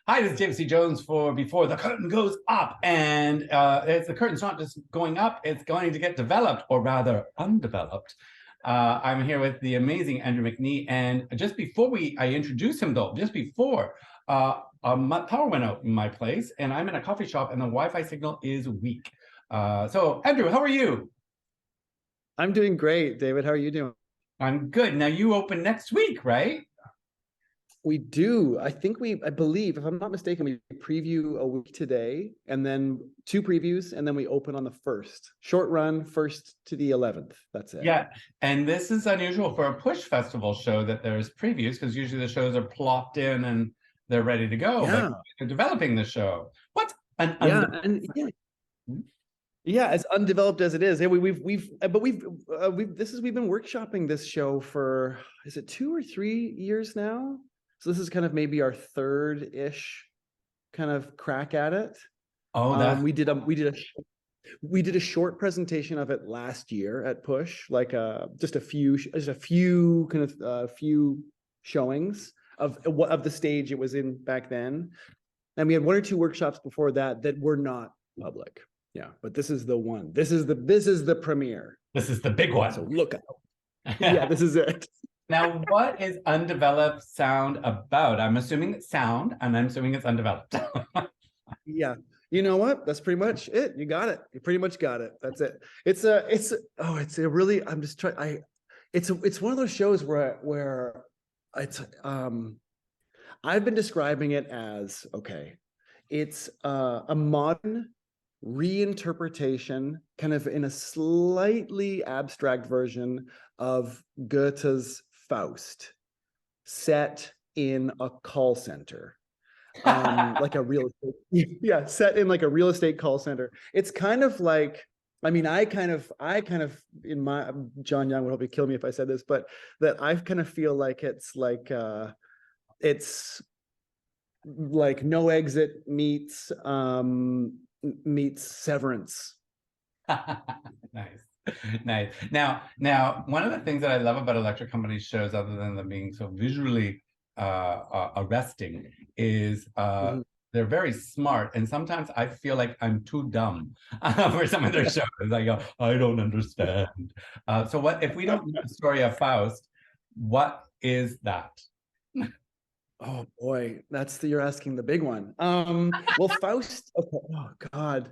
Hi, this is James C. Jones for Before the Curtain Goes Up. And the curtain's not just going up, it's going to get developed, or rather undeveloped. I'm here with the amazing Andrew McNee. And just before I introduce him though, just before, my power went out in my place and I'm in a coffee shop and the Wi-Fi signal is weak. So Andrew, how are you? I'm doing great, David. How are you doing? I'm good. Now you open next week, right? We do. I believe, if I'm not mistaken, we preview a week today, and then 2 previews, and then we open on the 1st. Short run, 1st to the 11th. That's it. Yeah, and this is unusual for a Push Festival show that there's previews, because usually the shows are plopped in and they're ready to go. Yeah. But they're developing the show. What an yeah, as undeveloped as it is. Yeah, we've been workshopping this show for, is it 2 or 3 years now? So this is kind of maybe our 3rd-ish kind of crack at it. Oh, we did a short presentation of it last year at Push, like just a few showings of the stage it was in back then, and we had 1 or 2 workshops before that were not public. Yeah, but this is the one. This is the premiere. This is the big one. So look out. Yeah, this is it. Now, what is Undeveloped Sound about? I'm assuming it's sound, and I'm assuming it's undeveloped. Yeah, you know what? That's pretty much it. You got it. You pretty much got it. That's it. It's a really. I'm just trying. It's one of those shows where it's I've been describing it as, okay, it's a modern reinterpretation, kind of in a slightly abstract version of Goethe's Faust, set in a call center, like a real estate, yeah, set in like a real estate call center. It's kind of like, I mean, I kind of in my, John Young would probably kill me if I said this, but that I kind of feel like it's like No Exit meets Severance. Nice. Now, one of the things that I love about electric company shows, other than them being so visually arresting, is they're very smart. And sometimes I feel like I'm too dumb for some of their shows. I go, I don't understand. So what if we don't know the story of Faust? What is that? Oh boy, you're asking the big one. Well, Faust. Okay, oh God.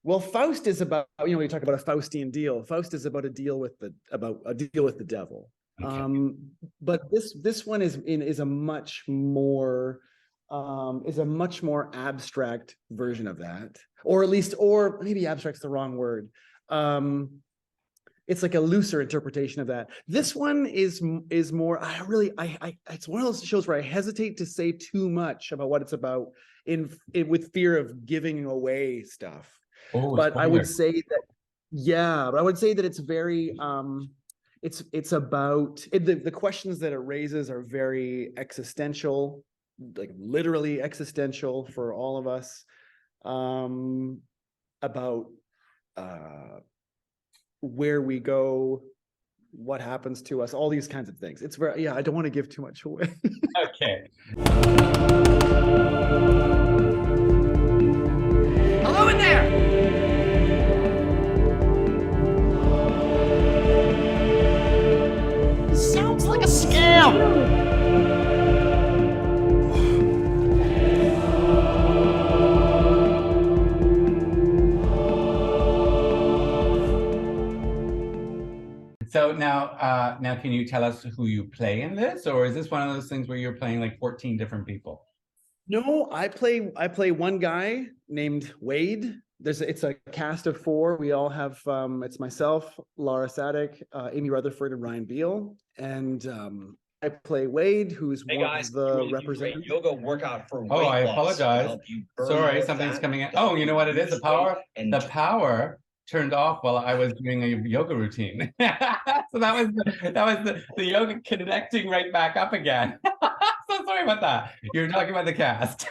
Well, Faust is about, we talk about a Faustian deal. Faust is about a deal with the devil. Okay. But this one is a much more abstract version of that, or maybe abstract's the wrong word. It's like a looser interpretation of that. This one is more, it's one of those shows where I hesitate to say too much about what it's about with fear of giving away stuff. Oh, but I would say that it's very, it's about, the questions that it raises are very existential, like literally existential for all of us, about where we go, what happens to us, all these kinds of things. It's very, I don't want to give too much away. Okay. Hello in there! Sounds like a scam! So now, can you tell us who you play in this, or is this one of those things where you're playing like 14 different people? No, I play one guy named Wade. It's a cast of 4. We all have it's myself, Laura Sadek, Amy Rutherford, and Ryan Beal. And I play Wade, who's the representative. Yoga workout for weight loss. I apologize. help you burn Sorry, something's coming in. Oh, you know what it is? The power turned off while I was doing a yoga routine. So that was the yoga connecting right back up again. So sorry about that. You're talking about the cast.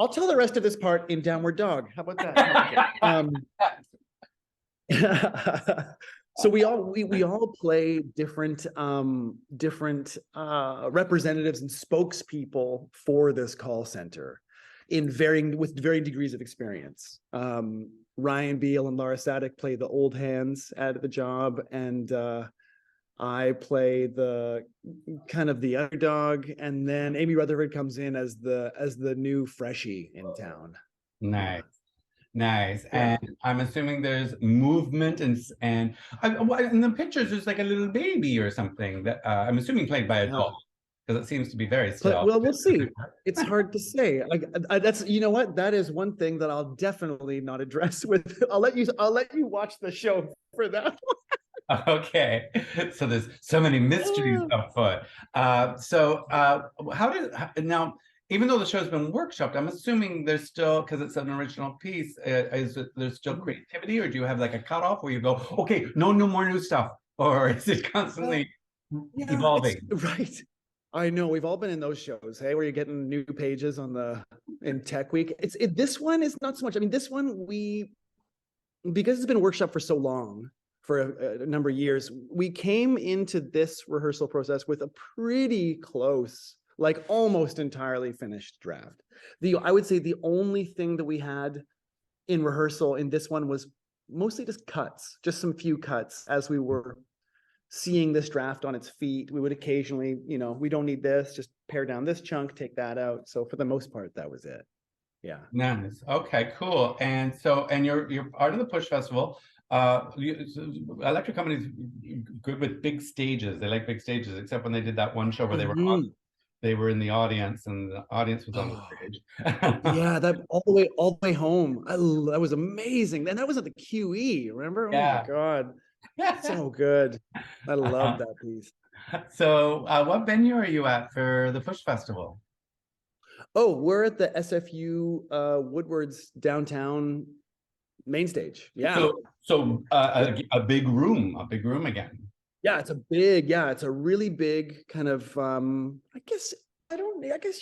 I'll tell the rest of this part in Downward Dog. How about that? So we all play different representatives and spokespeople for this call center with varying degrees of experience. Ryan Beal and Laura Sadek play the old hands at the job, and I play the kind of the underdog, and then Amy Rutherford comes in as the new freshie in town. Nice. Nice. Yeah. And I'm assuming there's movement in the pictures there's like a little baby or something that I'm assuming played by a doll, because it seems to be very still. Well, we'll see. It's hard to say. That's, you know what? That is one thing that I'll definitely not address with. I'll let you watch the show for that. Okay, so there's so many mysteries afoot. Now, even though the show's been workshopped, I'm assuming there's still, because it's an original piece, there's still creativity, or do you have like a cutoff where you go, okay, no more new stuff, or is it constantly evolving? Right. I know we've all been in those shows, hey, where you're getting new pages in Tech Week. This one is not so much. I mean, this one because it's been workshopped for so long, for a number of years, we came into this rehearsal process with a pretty close, like almost entirely finished draft. I would say the only thing that we had in rehearsal in this one was mostly just cuts, just some few cuts as we were seeing this draft on its feet. We would occasionally, we don't need this, just pare down this chunk, take that out. So for the most part, that was it. Yeah. Nice. Okay, cool. And you're part of the Push Festival. Electric Company's good with big stages. They like big stages, except when they did that one show where they were in the audience and the audience was on the stage. Yeah, that all the way home. That was amazing. And that was at the QE, remember? Yeah. Oh my God. So good. I love that piece. So what venue are you at for the Push Festival? Oh, we're at the SFU Woodward's downtown main stage. Yeah. So a big room again. Yeah, it's a really big kind of I guess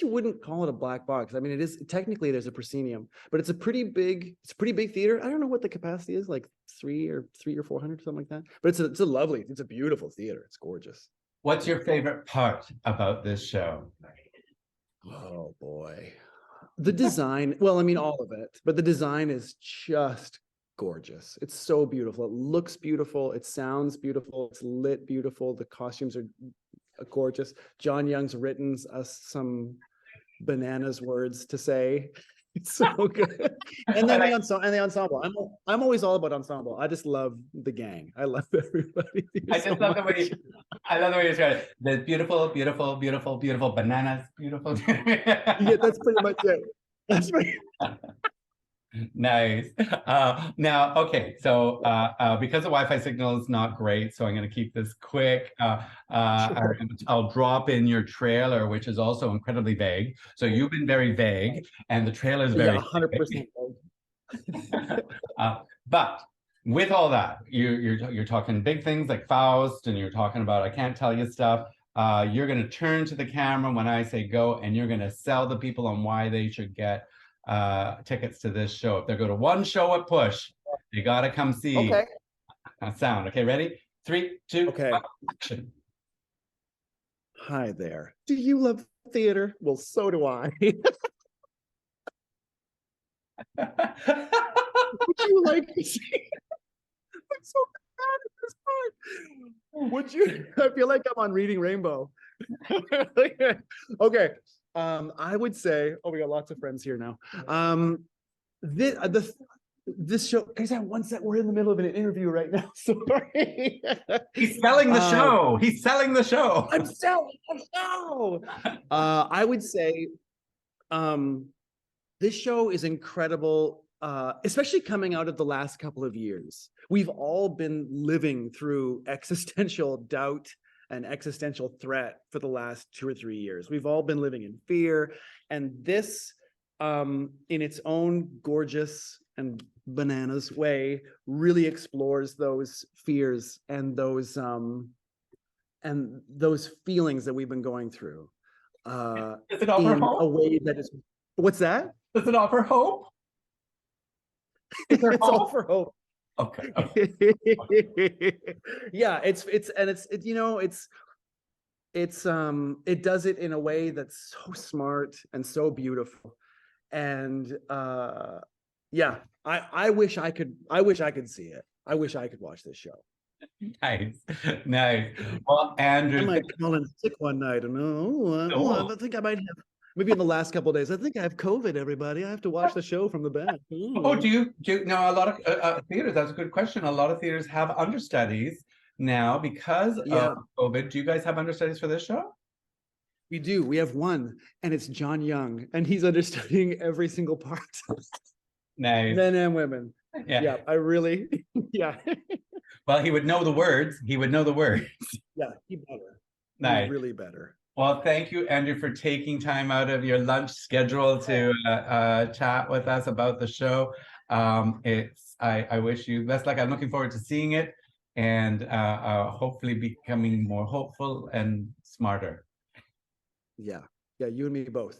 you wouldn't call it a black box. I mean, it is technically there's a proscenium, but it's a pretty big theater. I don't know what the capacity is, like 300 or 400, something like that. But it's a beautiful theater. It's gorgeous. What's your favorite part about this show? Oh boy. The design, well, I mean, all of it, but the design is just gorgeous. It's so beautiful. It looks beautiful. It sounds beautiful. It's lit beautiful. The costumes are gorgeous. John Young's written us some bananas words to say. It's so good. And then the ensemble. I'm always all about ensemble. I just love the gang. I love everybody. I love the way you describe it. The beautiful, beautiful, beautiful, beautiful bananas. Beautiful. Yeah, that's pretty much it. That's pretty. Nice. Now, okay, so because the Wi-Fi signal is not great, so I'm going to keep this quick. Sure. I'll drop in your trailer, which is also incredibly vague. So you've been very vague, and the trailer is very 100% vague. But with all that, you're talking big things like Faust, and you're talking about I can't tell you stuff. You're going to turn to the camera when I say go, and you're going to sell the people on why they should get tickets to this show. If they go to one show at Push, you got to come see Sound. Okay, ready? 3, 2, Okay. action. Hi there. Do you love theater? Well, so do I. Would you like to see? I'm so bad at this part. Would you? I feel like I'm on Reading Rainbow. Okay. I would say, we got lots of friends here now. This show, guys, one sec, we're in the middle of an interview right now. Sorry. He's selling the show. He's selling the show. I'm selling the show. I would say this show is incredible, especially coming out of the last couple of years. We've all been living through existential doubt and existential threat for the last 2 or 3 years. We've all been living in fear. And this, in its own gorgeous and bananas way, really explores those fears and those feelings that we've been going through. Does it offer hope? A way that is, what's that? Does it offer hope? It's all for hope. Okay. Yeah, it does it in a way that's so smart and so beautiful. And yeah, I wish I could see it. I wish I could watch this show. Nice. Nice. Well, I Andrew, might call in sick one night and I think I might have, maybe in the last couple of days, I think I have COVID, everybody. I have to watch the show from the back. oh, do you know, a lot of theaters, that's a good question. A lot of theaters have understudies now because Yeah, of COVID. Do you guys have understudies for this show? we do. We have one, and it's Jonathon Young, and he's understudying every single part, Nice. men and women. Yeah. Yeah, I really, yeah, Well, he would know the words. He would know the words. yeah, he better. Nice. He really better. Well, thank you, Andrew, for taking time out of your lunch schedule to chat with us about the show. I wish you best luck. I'm looking forward to seeing it and hopefully becoming more hopeful and smarter. Yeah, yeah, you and me both.